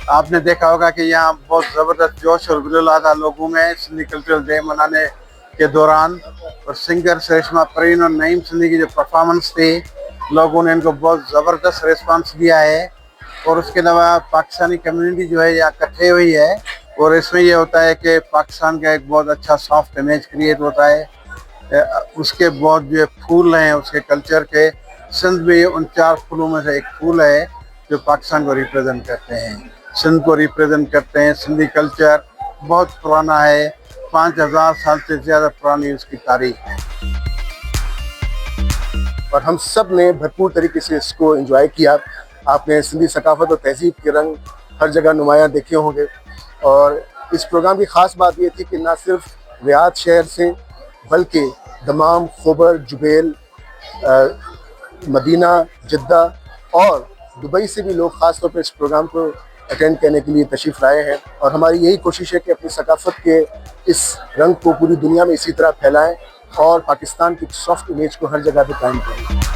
आपने देखा होगा कि यहाँ बहुत ज़बरदस्त जोश और गुलाल था लोगों में सिंधी कल्चरल डे मनाने के दौरान। और सिंगर रेशमा परवीन और नईम सिंधी की जो परफॉर्मेंस थी, लोगों ने इनको बहुत ज़बरदस्त रिस्पांस दिया है। और उसके अलावा पाकिस्तानी कम्युनिटी जो है यहाँ इकट्ठे हुई है, और इसमें ये होता है कि पाकिस्तान का एक बहुत अच्छा सॉफ्ट इमेज क्रिएट होता है। उसके बहुत जो फूल हैं उसके कल्चर के, सिंध भी उन 4 फूलों में से एक फूल है जो पाकिस्तान को रिप्रेजेंट करते हैं, सिंध को रिप्रेजेंट करते हैं। सिंधी कल्चर बहुत पुराना है, 5000 साल से ज़्यादा पुरानी उसकी तारीख है। और हम सब ने भरपूर तरीके से इसको एंजॉय किया। आपने सिंधी सकाफत और तहजीब के रंग हर जगह नुमायाँ देखे होंगे। और इस प्रोग्राम की ख़ास बात ये थी कि ना सिर्फ रियाद शहर से बल्कि दमाम, खोबर, जुबैल, मदीना, जद्दा और दुबई से भी लोग ख़ास तौर पर इस प्रोग्राम को अटेंड करने के लिए तशरीफ़ लाए हैं। और हमारी यही कोशिश है कि अपनी सकाफत के इस रंग को पूरी दुनिया में इसी तरह फैलाएं और पाकिस्तान की सॉफ्ट इमेज को हर जगह पे कायम करें।